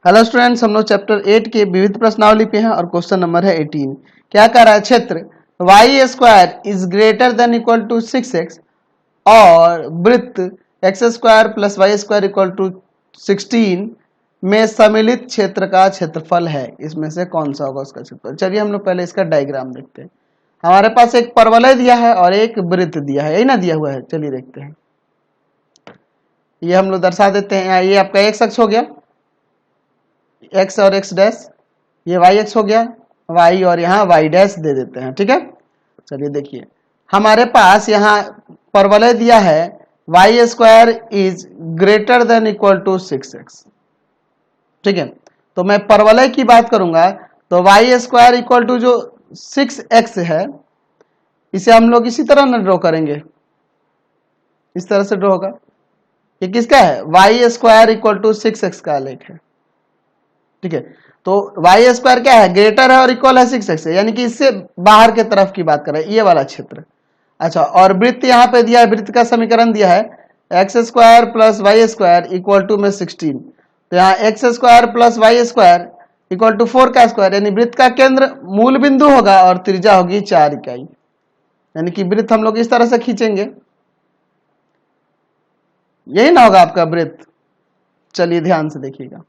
Hello students, हम लोग chapter 8 के विविध प्रश्नावली पे हैं और क्वेश्चन नंबर है 18। क्या कह रहा है? क्षेत्र Y square is greater than equal to 6x और वृत्त X square plus Y square equal to 16 में सम्मिलित क्षेत्र का क्षेत्रफल है। इसमें से कौन सा होगा उसका क्षेत्रफल? चलिए हम लोग पहले इसका डायग्राम देखते हैं। हमारे पास एक परवलय दिया है और एक वृत्त दिया है, यही ना दिया हुआ है। चलिए देखते हैं, ये हम लोग दर्शा देते हैं। ये आपका एक्स अक्ष हो गया, एक्स और एक्स डैश, ये वाई एक्स हो गया, वाई और यहाँ वाई डैश दे देते हैं। ठीक है, चलिए देखिए, हमारे पास यहाँ परवलय दिया है Y square is greater than equal to 6x। ठीक है, तो मैं परवलय की बात करूंगा तो वाई स्क्वायर इक्वल टू जो 6x है, इसे हम लोग इसी तरह न ड्रॉ करेंगे, इस तरह से ड्रॉ होगा। ये किसका है? Y square equal to 6x का आलेख है। ठीक है, तो वाई स्क्वायर क्या है? ग्रेटर है और इक्वल है 6x है, यानी कि इससे बाहर के तरफ की बात कर रहे हैं, ये वाला क्षेत्र। अच्छा, और वृत्त यहाँ पे दिया है, वृत्त का समीकरण दिया है X square plus Y square equal to में 16। तो यहाँ X square plus Y square equal to 4 का स्क्वायर, यानी वृत्त का केंद्र मूल बिंदु होगा और त्रिज्या होगी 4 इकाई, यानी कि वृत्त हम लोग इस तरह से खींचेंगे, यही ना होगा आपका वृत्त। चलिए ध्यान से देखिएगा,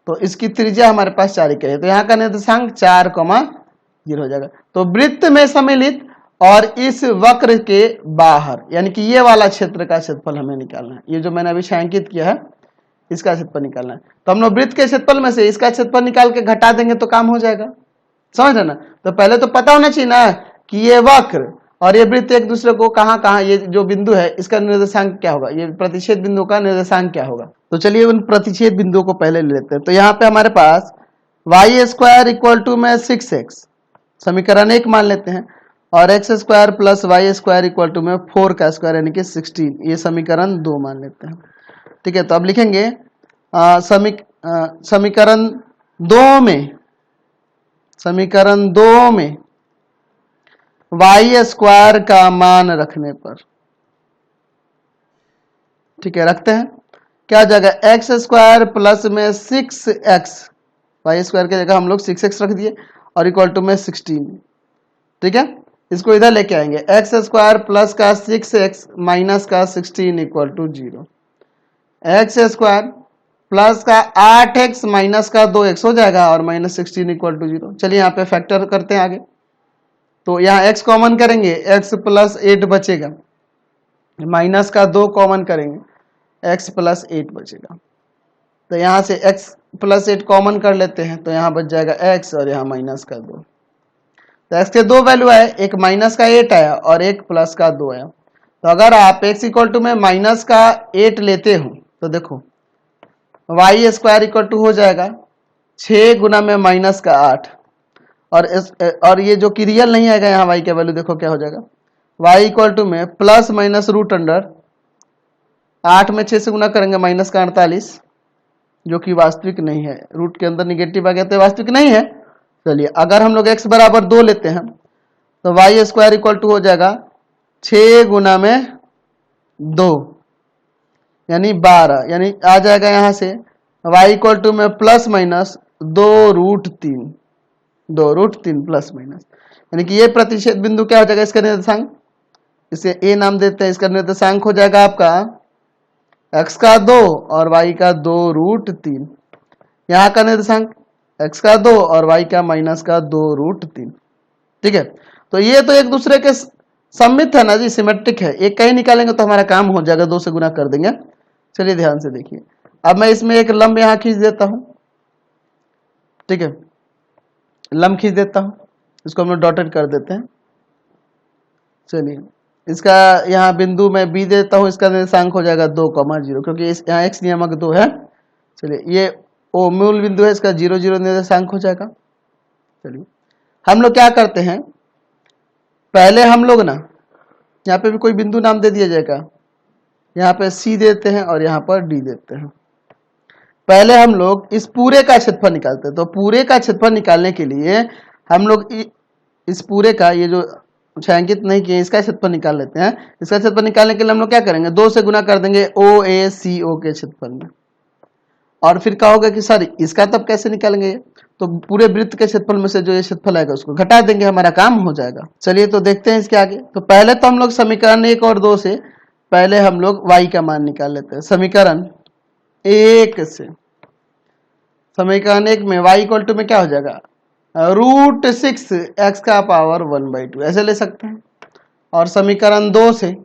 तो इसकी त्रिज्या हमारे पास 4 इकाई है, तो यहाँ का निर्देशांक 4,0 हो जाएगा। तो वृत्त में सम्मिलित और इस वक्र के बाहर, यानी कि ये वाला क्षेत्र का क्षेत्रफल हमें निकालना है। ये जो मैंने अभी छायांकित किया है, इसका क्षेत्रफल निकालना है। तो हम लोग वृत्त के क्षेत्रफल में से इसका क्षेत्रफल निकाल के घटा देंगे तो काम हो जाएगा। समझ रहे ना? तो पहले तो पता होना चाहिए ना कि ये वक्र और ये वृत्त एक दूसरे को कहाँ कहाँ, ये जो बिंदु है इसका निर्देशांक क्या होगा, ये प्रतिच्छेद बिंदु का निर्देशांक क्या होगा। तो चलिए उन प्रतिच्छेद बिंदुओं को पहले ले लेते हैं। तो यहाँ पे हमारे पास वाई स्क्वायर इक्वल टू में 6x समीकरण 1 मान लेते हैं, और X square plus Y square equal to में 4 का स्क्वायर यानी कि 16, ये समीकरण 2 मान लेते हैं। ठीक है, तो अब लिखेंगे समीकरण 2 में वाई स्क्वायर का मान रखने पर, ठीक है, रखते हैं। क्या जगह एक्स स्क्वायर प्लस में 6x, वाई स्क्वायर की जगह हम लोग 6x रख दिए और इक्वल टू में 16। ठीक है, इसको इधर लेके आएंगे, एक्स स्क्वायर प्लस का 6x माइनस का 16 equal to 0। X square plus का 8x माइनस का 2x हो जाएगा और माइनस 16 इक्वल टू 0। चलिए यहाँ पे फैक्टर करते हैं आगे। तो यहाँ x कॉमन करेंगे, x प्लस 8 बचेगा, माइनस का 2 कॉमन करेंगे, x प्लस 8 बचेगा। तो यहाँ से x प्लस 8 कॉमन कर लेते हैं, तो यहाँ बच जाएगा x और यहाँ माइनस का 2। तो x के दो वैल्यू आए, एक माइनस का 8 आया और एक प्लस का 2 आया। तो अगर आप x इक्वल टू में माइनस का 8 लेते हो तो देखो वाई स्क्वायर इक्वल टू हो जाएगा 6 गुना में माइनस का 8, और ये जो कि रियल नहीं आएगा यहाँ y का वैल्यू, देखो क्या हो जाएगा, y इक्वल टू में प्लस माइनस रूट अंडर 8 में 6 से गुना करेंगे माइनस का 48, जो कि वास्तविक नहीं है, रूट के अंदर निगेटिव आ गया तो वास्तविक नहीं है। चलिए अगर हम लोग x बराबर 2 लेते हैं तो वाई स्क्वायर इक्वल टू हो जाएगा 6 गुना में 2 यानी 12, यानी आ जाएगा यहाँ से y इक्वल टू में प्लस माइनस 2√3 प्लस माइनस, यानी कि ये प्रतिच्छेद बिंदु क्या हो जाएगा, इसका निर्देशांक, इसे a नाम देते हैं, इसका निर्देशांक हो जाएगा आपका x का 2 और y का 2√3, यहाँ का निर्देशांक x का 2 और y का माइनस का 2√3। ठीक है, तो ये तो एक दूसरे के सम्मित है ना जी, सिमेट्रिक है, एक कहीं निकालेंगे तो हमारा काम हो जाएगा, 2 से गुना कर देंगे। चलिए ध्यान से देखिए, अब मैं इसमें एक लंब यहाँ खींच देता हूं। ठीक है, लंब खींच देता हूं, इसको हम लोग डॉटेड कर देते हैं। चलिए इसका यहाँ बिंदु मैं बी देता हूं, इसका निर्देशांक हो जाएगा 2,0, क्योंकि इस यहाँ x नियामक 2 है। चलिए ये ओ मूल बिंदु है, इसका 0,0 निर्देशांक हो जाएगा। चलिए हम लोग क्या करते हैं, पहले हम लोग ना यहाँ पे भी कोई बिंदु नाम दे दिया जाएगा, यहाँ पे C देते हैं और यहाँ पर D देते हैं। पहले हम लोग इस पूरे का क्षेत्रफल निकालते हैं। तो पूरे का क्षेत्रफल निकालने के लिए हम लोग इस पूरे का, ये जो छायांकित नहीं किए, इसका क्षेत्रफल निकाल लेते हैं। इसका क्षेत्रफल निकालने के लिए हम लोग क्या करेंगे, 2 से गुना कर देंगे OACO के क्षेत्रफल में, और फिर कहोगे कि सर इसका तब कैसे निकालेंगे, तो पूरे वृत्त के क्षेत्रफल में से जो ये क्षेत्रफल आएगा उसको घटा देंगे, हमारा काम हो जाएगा। चलिए तो देखते हैं इसके आगे। तो पहले तो हम लोग समीकरण 1 और 2 से पहले हम लोग y का मान निकाल लेते हैं। समीकरण 1 से, समीकरण 1 में y इक्वल टू में क्या हो जाएगा, √6 x का पावर 1/2 ऐसे ले सकते हैं। और समीकरण 2 से,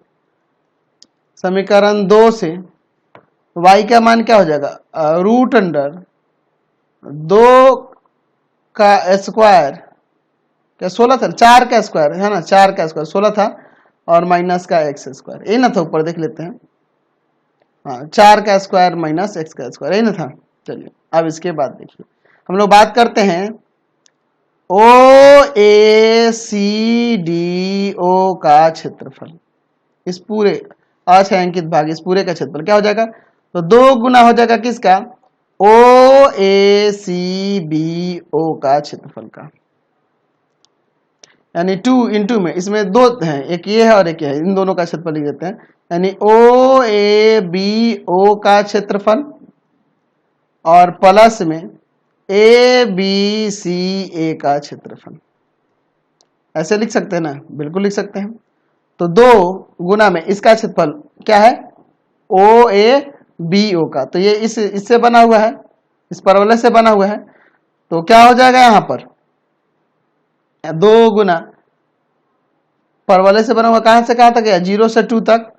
समीकरण 2 से y का मान क्या हो जाएगा, √2 का स्क्वायर, क्या 16 था, 4 का स्क्वायर है ना, 4 का स्क्वायर 16 था, और माइनस का x स्क्वायर, यही ना था, ऊपर देख लेते हैं। हाँ, 4 का स्क्वायर माइनस x का स्क्वायर, यही ना था। चलिए अब इसके बाद देखिए हम लोग बात करते हैं OACDO का क्षेत्रफल, इस पूरे अछायांकित भाग, इस पूरे का क्षेत्रफल क्या हो जाएगा, तो 2 गुना हो जाएगा किसका, OACBO का क्षेत्रफल का, यानी 2 इंटू में, इसमें 2 हैं, एक ये है और एक ये है, इन दोनों का क्षेत्रफल लिख देते हैं, यानी OABO का क्षेत्रफल और प्लस में ABCA का क्षेत्रफल, ऐसे लिख सकते हैं ना, बिल्कुल लिख सकते हैं। तो 2 गुना में इसका क्षेत्रफल क्या है, OABO का, तो ये इससे बना हुआ है, इस परवलय से बना हुआ है, तो क्या हो जाएगा यहाँ पर 2 गुना परवलय से बना हुआ, कहां से कहां तक है, 0 से 2 तक,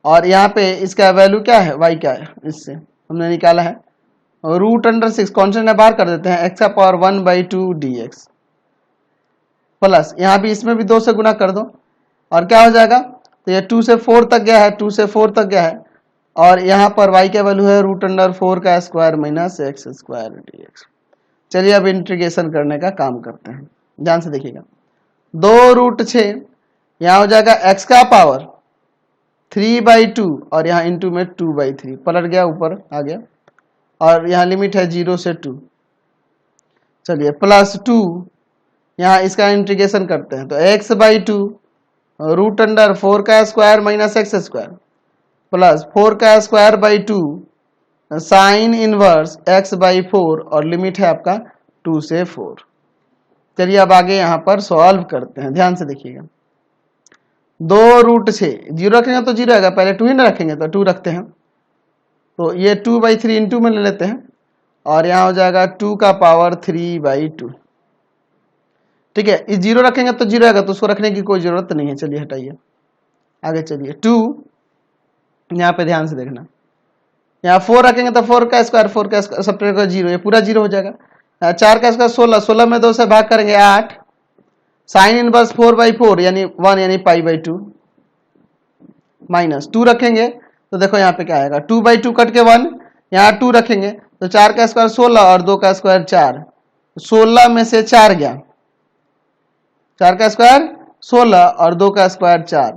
और यहाँ पे इसका वैल्यू क्या है, y क्या है, इससे हमने निकाला है √6, कॉन्स्टेंट का बाहर कर देते हैं, x का पावर 1/2 dx, प्लस यहाँ भी इसमें भी 2 से गुना कर दो, और क्या हो जाएगा, तो ये 2 से 4 तक गया है, 2 से 4 तक गया है, और यहाँ पर y का वैल्यू है √4 का square minus x square dx। चलिए अब इंटीग्रेशन करने का काम करते हैं, ध्यान से देखिएगा। 2√6 यहाँ हो जाएगा x का पावर 3/2, और यहाँ इंटू में 2/3, पलट गया, ऊपर आ गया, और यहाँ लिमिट है 0 से 2। चलिए प्लस 2, यहाँ इसका इंटीग्रेशन करते हैं, तो x/2 √4 का square minus x square plus 4 का square by 2 sine inverse x/4, और लिमिट है आपका 2 से 4। चलिए अब आगे यहाँ पर सॉल्व करते हैं, ध्यान से देखिएगा। 2√6, 0 रखेंगे तो 0 आएगा, पहले 2 ही ना रखेंगे, तो 2 रखते हैं, तो ये 2/3 इंटू में ले लेते हैं, और यहाँ हो जाएगा 2 का पावर 3/2। ठीक है, इस 0 रखेंगे तो 0 आएगा, तो उसको रखने की कोई जरूरत नहीं है। चलिए हटाइए, आगे चलिए। 2 यहाँ पे ध्यान से देखना, यहाँ 4 रखेंगे तो 4 का स्क्वायर, 4 का स्क्वायर सब का 0, ये पूरा 0 हो जाएगा। 4 का स्क्वायर 16, 16 में 2 से भाग करेंगे 8, साइन इनवर्स 4/4 यानी 1 यानी π/2, माइनस 2 रखेंगे तो देखो यहाँ पे क्या आएगा, 2/2 कट के 1, यहाँ 2 रखेंगे तो 4 का स्क्वायर 16 और 2 का स्क्वायर 4, 16 में से 4 गया, 4 का स्क्वायर 16 और 2 का स्क्वायर 4,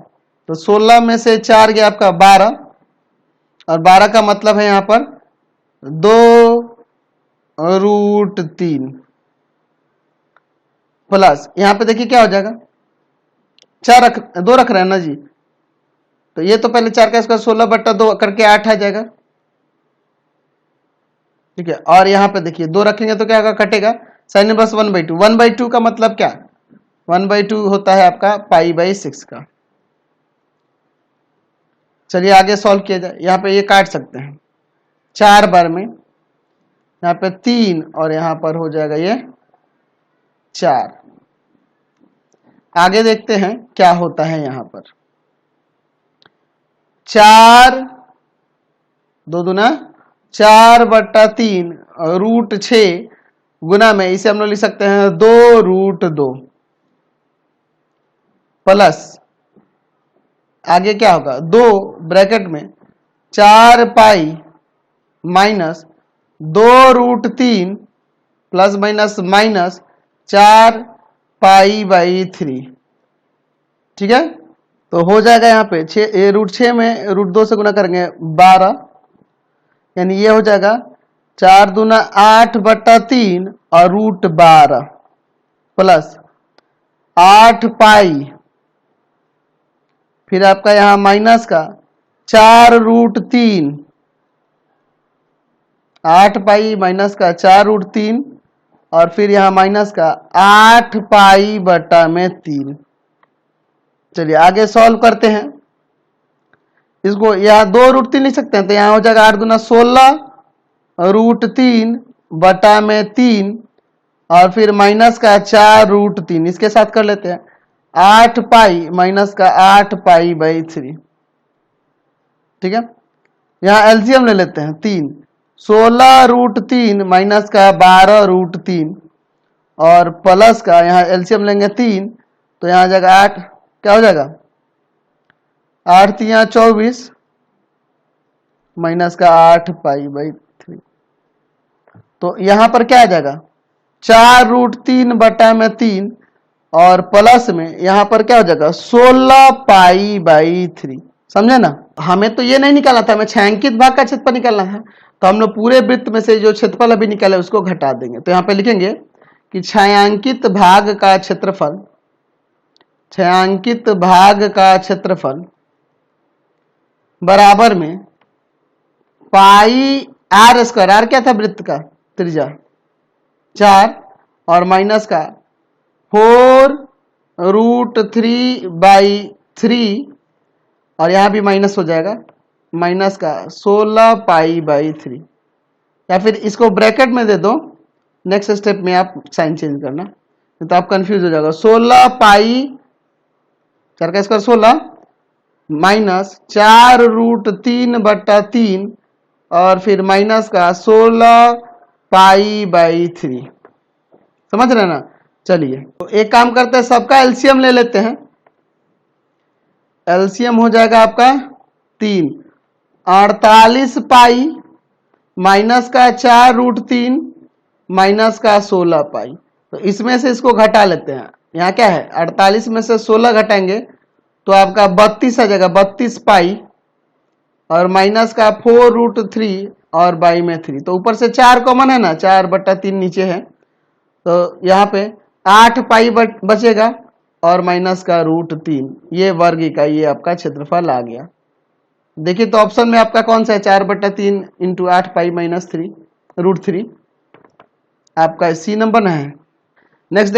तो 16 में से 4 गया आपका 12, और 12 का मतलब है यहाँ पर 2√3 प्लस यहाँ पे देखिए क्या हो जाएगा, 2 रख रहे हैं ना जी, तो ये तो पहले 4 का स्क्वायर 16/2 करके 8 आ जाएगा। ठीक है, और यहाँ पे देखिए 2 रखेंगे तो क्या होगा, कटेगा, साइन इनवर्स 1/2, 1/2 का मतलब क्या, 1/2 होता है आपका π/6 का। चलिए आगे सॉल्व किया जाए, यहाँ पे ये काट सकते हैं 4 बार में, यहाँ पे 3 और यहाँ पर हो जाएगा ये 4। आगे देखते हैं क्या होता है, यहाँ पर 4 2 दूना 4/3 √6 गुना में, इसे हम लोग लिख सकते हैं 2√2 प्लस आगे क्या होगा, 2 ब्रैकेट में 4π माइनस 2√3 प्लस माइनस माइनस 4π/3। ठीक है, तो हो जाएगा यहाँ पे 6 में √2 से गुना करेंगे 12, यानी ये हो जाएगा 4 दूना 8/3 और √12 प्लस 8π, फिर आपका यहाँ माइनस का 4√3 8 पाई माइनस का 4√3 और फिर यहाँ माइनस का 8 पाई बटा में 3। चलिए आगे सॉल्व करते हैं इसको। यहाँ 2√3 लिख सकते हैं तो यहाँ हो जाएगा 8 दूना 16√3 बटा में 3 और फिर माइनस का 4√3। इसके साथ कर लेते हैं 8 पाई माइनस का 8 पाई बाई 3। ठीक है, यहाँ एलसीएम ले लेते हैं 3, 16√3 माइनस का 12√3 और प्लस का यहाँ एलसीएम लेंगे 3 तो यहाँ आ जाएगा 8, क्या हो जाएगा 8 3 24 माइनस का 8 पाई बाई 3। तो यहाँ पर क्या आ जाएगा 4√3 बटा में 3 और प्लस में यहाँ पर क्या हो जाएगा 16 पाई बाई 3। समझे ना, हमें तो ये नहीं निकाला था, हमें छायांकित भाग का क्षेत्रफल निकालना है। तो हम लोग पूरे वृत्त में से जो क्षेत्रफल अभी निकाले उसको घटा देंगे। तो यहाँ पे लिखेंगे कि छायांकित भाग का क्षेत्रफल, छायांकित भाग का क्षेत्रफल बराबर में पाई आर स्क्वायर, आर क्या था वृत्त का त्रिज्या 4 और माइनस का 4√3/3 और यहां भी माइनस हो जाएगा माइनस का 16 पाई बाई 3। या फिर इसको ब्रैकेट में दे दो, नेक्स्ट स्टेप में आप साइन चेंज करना तो आप कंफ्यूज हो जाएगा। 16 पाई 4 का स्क्वायर 16 माइनस 4√3/3 और फिर माइनस का 16 पाई बाई 3। समझ रहे ना। चलिए तो एक काम करते हैं, सबका एलसीएम ले लेते हैं। एलसीएम हो जाएगा आपका 3, 48 पाई माइनस का 4√3 माइनस का 16 पाई। तो इसमें से इसको घटा लेते हैं। यहाँ क्या है 48 में से 16 घटाएंगे तो आपका 32 आ जाएगा, 32 पाई और माइनस का 4√3 और बाई में 3। तो ऊपर से 4 कॉमन है ना, 4/3 नीचे है तो यहाँ पे 8 पाई बचेगा और माइनस का √3। ये वर्ग का ये आपका क्षेत्रफल आ गया। देखिए तो ऑप्शन में आपका कौन सा है 4/3 इंटू 8 पाई माइनस 3 √3 आपका सी नंबर है। नेक्स्ट